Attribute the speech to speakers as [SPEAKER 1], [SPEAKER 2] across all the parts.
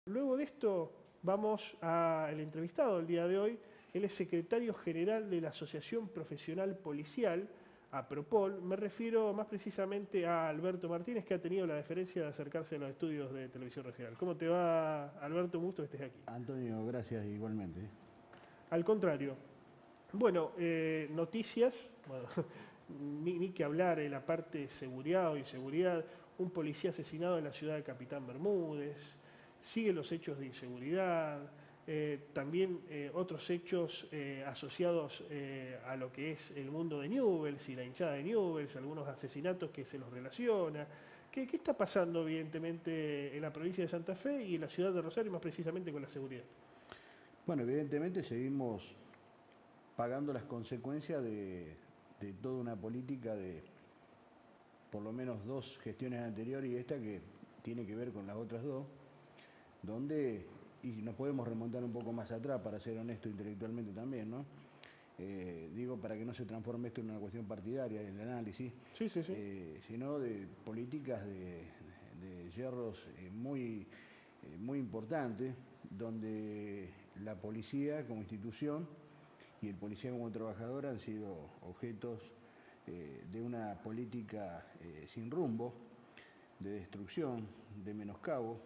[SPEAKER 1] Luego de esto vamos al entrevistado del día de hoy. Él es secretario general de la Asociación Profesional Policial, APROPOL. Me refiero más precisamente a Alberto Martínez, que ha tenido la deferencia de acercarse a los estudios de Televisión Regional. ¿Cómo te va, Alberto? Un gusto que estés aquí.
[SPEAKER 2] Antonio, gracias igualmente.
[SPEAKER 1] Al contrario. Bueno, noticias, bueno, ni que hablar en la parte de seguridad o inseguridad. Un policía asesinado en la ciudad de Capitán Bermúdez, siguen los hechos de inseguridad, también otros hechos asociados a lo que es el mundo de Newell's y la hinchada de Newell's, algunos asesinatos que se los relaciona. ¿Qué está pasando evidentemente en la provincia de Santa Fe y en la ciudad de Rosario, más precisamente con la seguridad?
[SPEAKER 2] Bueno, evidentemente seguimos pagando las consecuencias de toda una política de por lo menos dos gestiones anteriores y esta que tiene que ver con las otras dos, donde, y nos podemos remontar un poco más atrás para ser honesto intelectualmente también, ¿no? Digo, para que no se transforme esto en una cuestión partidaria del análisis,
[SPEAKER 1] Sí, sí, sí.
[SPEAKER 2] sino de políticas de hierros muy importantes, donde la policía como institución y el policía como trabajador han sido objetos de una política sin rumbo, de destrucción, de menoscabo,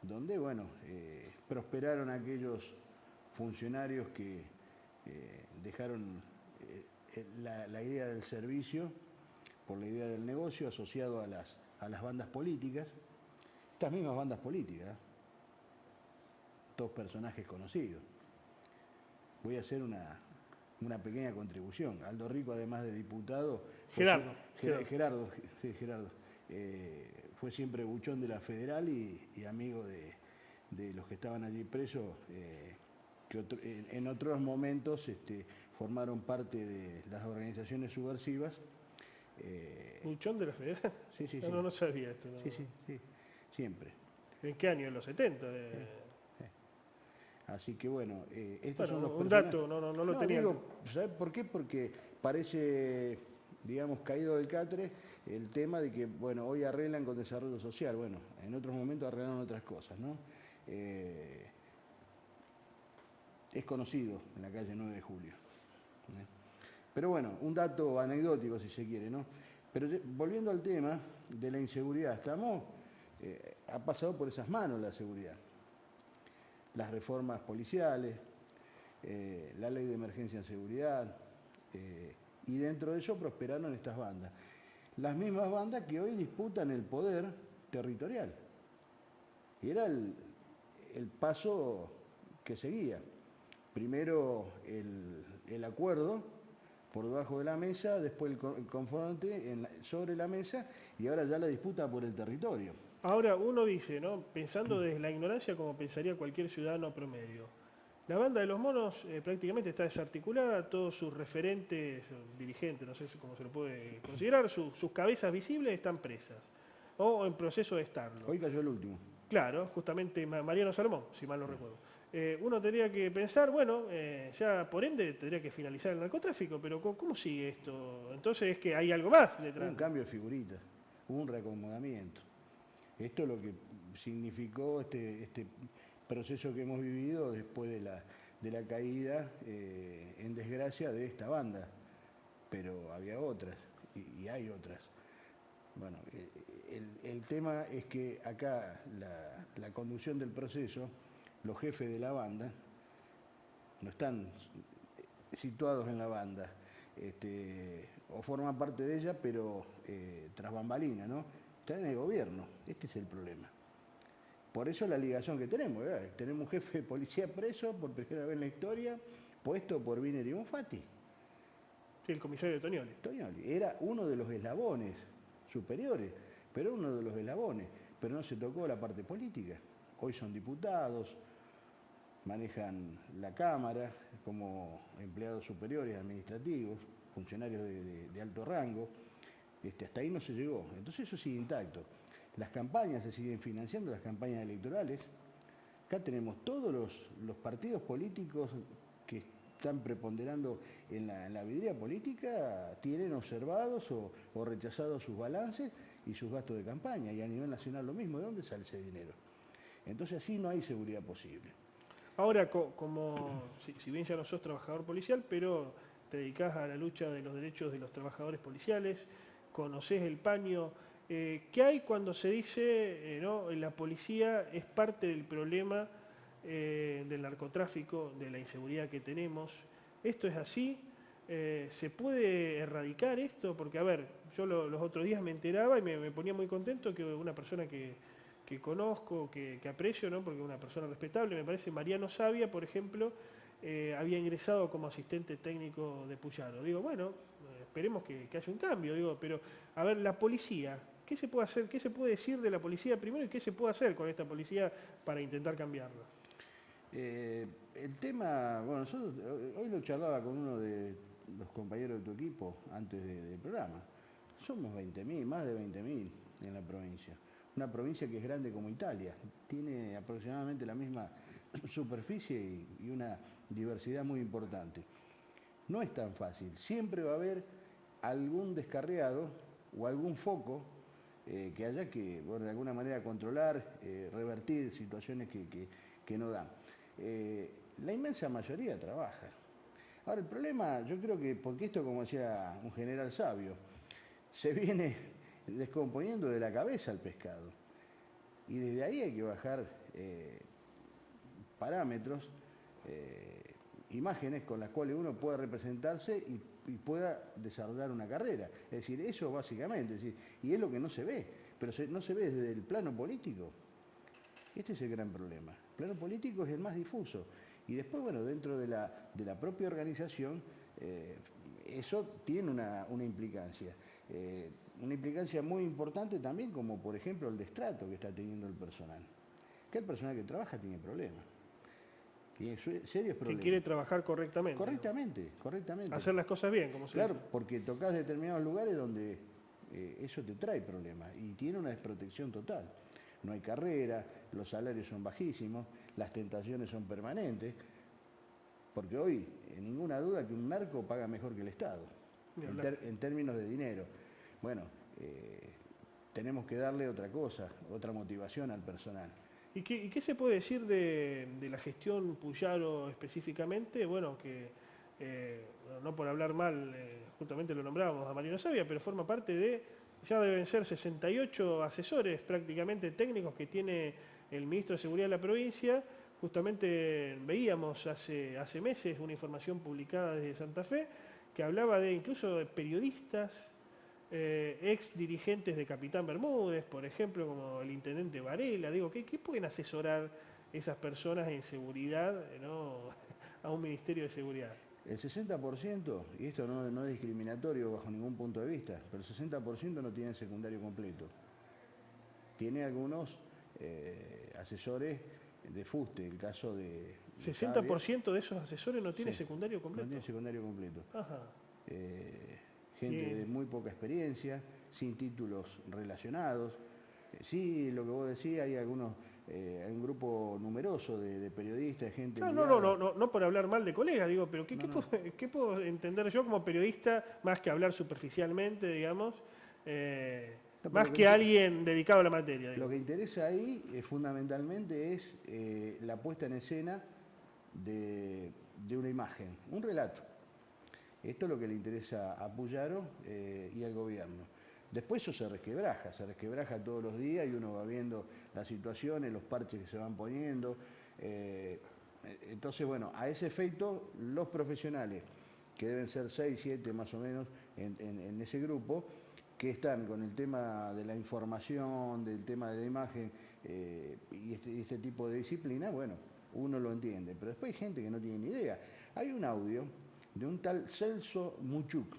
[SPEAKER 2] donde, bueno, prosperaron aquellos funcionarios que dejaron la idea del servicio por la idea del negocio asociado a las bandas políticas, estas mismas bandas políticas, todos personajes conocidos. Voy a hacer una pequeña contribución. Aldo Rico, además de diputado, Gerardo, sí, Gerardo, fue siempre buchón de la Federal y amigo de los que estaban allí presos, que en otros momentos formaron parte de las organizaciones subversivas.
[SPEAKER 1] ¿Buchón de la Federal?
[SPEAKER 2] Sí, sí,
[SPEAKER 1] No,
[SPEAKER 2] sí.
[SPEAKER 1] no sabía esto. No.
[SPEAKER 2] Sí, sí, sí. Siempre.
[SPEAKER 1] ¿En qué año? ¿En los 70?
[SPEAKER 2] Sí, sí. Así que bueno, estos
[SPEAKER 1] Bueno,
[SPEAKER 2] son los
[SPEAKER 1] un
[SPEAKER 2] personajes.
[SPEAKER 1] dato, no lo
[SPEAKER 2] No,
[SPEAKER 1] tenía.
[SPEAKER 2] digo, ¿sabes por qué? Porque parece, digamos, caído del catre el tema de que, bueno, hoy arreglan con desarrollo social. Bueno, en otros momentos arreglan otras cosas, ¿no? Es conocido en la calle 9 de Julio. Pero bueno, un dato anecdótico si se quiere, ¿no? Pero volviendo al tema de la inseguridad, ha pasado por esas manos la seguridad. Las reformas policiales, la ley de emergencia en seguridad, y dentro de eso prosperaron estas bandas. Las mismas bandas que hoy disputan el poder territorial. Y era el paso que seguía. Primero el acuerdo por debajo de la mesa, después el confronte sobre la mesa y ahora ya la disputa por el territorio.
[SPEAKER 1] Ahora, uno dice, ¿no? Pensando desde la ignorancia como pensaría cualquier ciudadano promedio. La banda de los monos prácticamente está desarticulada, todos sus referentes, dirigentes, no sé cómo se lo puede considerar, sus cabezas visibles están presas o en proceso de estarlo.
[SPEAKER 2] Hoy cayó el último.
[SPEAKER 1] Claro, justamente Mariano Salomón, si mal no recuerdo. Uno tendría que pensar, bueno, ya por ende tendría que finalizar el narcotráfico, pero ¿cómo sigue esto? Entonces es que hay algo más
[SPEAKER 2] Hubo
[SPEAKER 1] detrás.
[SPEAKER 2] un cambio de figuritas, hubo un reacomodamiento. Esto es lo que significó este proceso que hemos vivido después de la caída en desgracia de esta banda. Pero había otras y hay otras. Bueno, el tema es que acá la conducción del proceso, los jefes de la banda, no están situados en la banda, o forman parte de ella, pero tras bambalina, ¿no? Están en el gobierno, este es el problema. Por eso la ligación que tenemos, ¿verdad? Tenemos un jefe de policía preso por primera vez en la historia, puesto por Viner y Bonfatti.
[SPEAKER 1] Sí, el comisario de Toñoli.
[SPEAKER 2] Toñoli era uno de los eslabones superiores, pero uno de los eslabones, pero no se tocó la parte política. Hoy son diputados, manejan la Cámara como empleados superiores administrativos, funcionarios de alto rango. Hasta ahí no se llegó. Entonces eso sigue intacto. Las campañas se siguen financiando, las campañas electorales. Acá tenemos todos los partidos políticos que están preponderando en la vidriera política, tienen observados o rechazados sus balances y sus gastos de campaña. Y a nivel nacional lo mismo. ¿De dónde sale ese dinero? Entonces así no hay seguridad posible.
[SPEAKER 1] Ahora, si bien ya no sos trabajador policial, pero te dedicás a la lucha de los derechos de los trabajadores policiales, conocés el paño, ¿qué hay cuando se dice, no, la policía es parte del problema del narcotráfico, de la inseguridad que tenemos? ¿Esto es así? ¿Se puede erradicar esto? Porque, a ver, yo los otros días me enteraba y me ponía muy contento que una persona que conozco, que aprecio, ¿no? Porque es una persona respetable, me parece, Mariano Savia, por ejemplo, había ingresado como asistente técnico de Puyaro. Digo, bueno, esperemos que haya un cambio, digo, pero a ver, la policía, ¿qué se puede hacer? ¿Qué se puede decir de la policía primero y qué se puede hacer con esta policía para intentar cambiarla?
[SPEAKER 2] El tema, bueno, nosotros hoy lo charlaba con uno de los compañeros de tu equipo antes del programa. Somos 20.000, más de 20.000 en la provincia. Una provincia que es grande como Italia, tiene aproximadamente la misma superficie y una diversidad muy importante. No es tan fácil, siempre va a haber algún descarriado o algún foco que haya que, bueno, de alguna manera controlar, revertir situaciones que no dan. La inmensa mayoría trabaja. Ahora, el problema, yo creo que, porque esto, como decía un general sabio, se viene descomponiendo de la cabeza el pescado. Y desde ahí hay que bajar parámetros, imágenes con las cuales uno pueda representarse y pueda desarrollar una carrera. Es decir, eso básicamente, es decir, y es lo que no se ve, pero no se ve desde el plano político. Este es el gran problema. El plano político es el más difuso. Y después, bueno, dentro de la propia organización, eso tiene una implicancia. Una implicancia muy importante también, como por ejemplo el destrato que está teniendo el personal. Que el personal que trabaja tiene problemas. Tiene serios problemas.
[SPEAKER 1] Que quiere trabajar correctamente.
[SPEAKER 2] Correctamente, correctamente.
[SPEAKER 1] Hacer las cosas bien, como se dice.
[SPEAKER 2] Claro, porque tocas determinados lugares donde eso te trae problemas y tiene una desprotección total. No hay carrera, los salarios son bajísimos, las tentaciones son permanentes, porque hoy, en ninguna duda que un narco paga mejor que el Estado, en términos de dinero. Bueno, tenemos que darle otra cosa, otra motivación al personal.
[SPEAKER 1] ¿Y qué se puede decir de la gestión Puyaro específicamente? Bueno, que no por hablar mal, justamente lo nombrábamos a Mariano Savia, pero forma parte de, ya deben ser 68 asesores prácticamente técnicos que tiene el ministro de Seguridad de la provincia. Justamente veíamos hace meses una información publicada desde Santa Fe que hablaba de incluso de periodistas, ex dirigentes de Capitán Bermúdez, por ejemplo, como el intendente Varela. Digo, ¿qué pueden asesorar esas personas en seguridad, ¿no? a un ministerio de seguridad?
[SPEAKER 2] El 60%, y esto no es discriminatorio bajo ningún punto de vista, pero el 60% no tiene secundario completo. Tiene algunos asesores de fuste, el caso de
[SPEAKER 1] 60% de esos asesores no tiene secundario completo.
[SPEAKER 2] No tiene secundario completo.
[SPEAKER 1] Ajá.
[SPEAKER 2] Gente de muy poca experiencia, sin títulos relacionados. Sí, lo que vos decís, hay algunos, hay un grupo numeroso de periodistas, de gente
[SPEAKER 1] no por hablar mal de colegas, digo, pero ¿qué puedo entender yo como periodista, más que hablar superficialmente, digamos, más que alguien dedicado a la materia? Digo.
[SPEAKER 2] Lo que interesa ahí fundamentalmente es la puesta en escena de una imagen, un relato. Esto es lo que le interesa a Puyaro y al gobierno. Después eso se resquebraja todos los días y uno va viendo las situaciones, los parches que se van poniendo. Entonces, bueno, a ese efecto, los profesionales, que deben ser 6, 7 más o menos en ese grupo, que están con el tema de la información, del tema de la imagen y este tipo de disciplina, bueno, uno lo entiende. Pero después hay gente que no tiene ni idea. Hay un audio de un tal Celso Muchuk,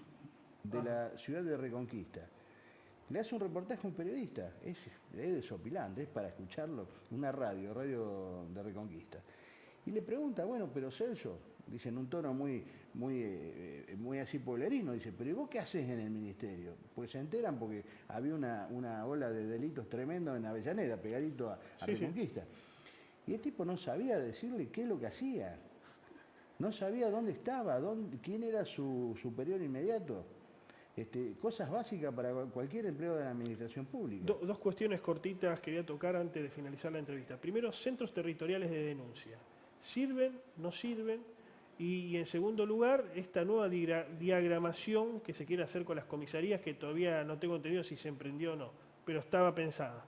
[SPEAKER 2] de la ciudad de Reconquista. Le hace un reportaje a un periodista, es desopilante, es para escucharlo, una radio de Reconquista. Y le pregunta, bueno, pero Celso, dice en un tono muy así pueblerino, dice, pero ¿y vos qué haces en el ministerio? Pues se enteran porque había una ola de delitos tremendos en Avellaneda, pegadito a Reconquista. Sí. Y el tipo no sabía decirle qué es lo que hacía. No sabía dónde estaba, quién era su superior inmediato. cosas básicas para cualquier empleado de la administración pública.
[SPEAKER 1] Dos cuestiones cortitas quería tocar antes de finalizar la entrevista. Primero, centros territoriales de denuncia. ¿Sirven? ¿No sirven? Y en segundo lugar, esta nueva diagramación que se quiere hacer con las comisarías, que todavía no tengo entendido si se emprendió o no, pero estaba pensada.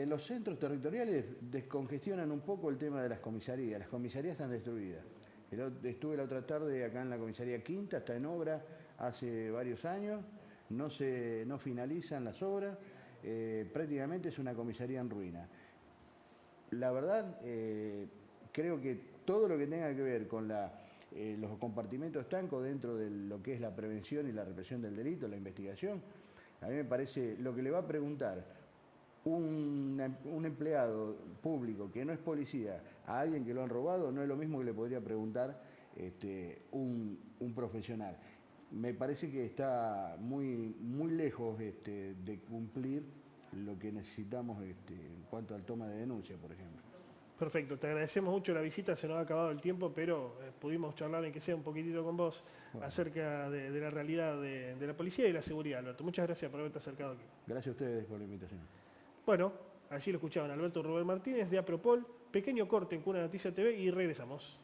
[SPEAKER 2] Los centros territoriales descongestionan un poco el tema de las comisarías. Las comisarías están destruidas. Estuve la otra tarde acá en la comisaría Quinta, está en obra hace varios años, no finalizan las obras, prácticamente es una comisaría en ruina. La verdad, creo que todo lo que tenga que ver con los compartimentos estancos dentro de lo que es la prevención y la represión del delito, la investigación, a mí me parece lo que le va a preguntar un empleado público que no es policía a alguien que lo han robado no es lo mismo que le podría preguntar un profesional. Me parece que está muy lejos de cumplir lo que necesitamos en cuanto al toma de denuncia, por ejemplo.
[SPEAKER 1] Perfecto, te agradecemos mucho la visita, se nos ha acabado el tiempo, pero pudimos charlar en que sea un poquitito con vos acerca de la realidad de la policía y la seguridad, Alberto. Muchas gracias por haberte acercado aquí.
[SPEAKER 2] Gracias a ustedes por la invitación.
[SPEAKER 1] Bueno, allí lo escuchaban Alberto Rubén Martínez de Apropol, pequeño corte en Cuna Noticia TV y regresamos.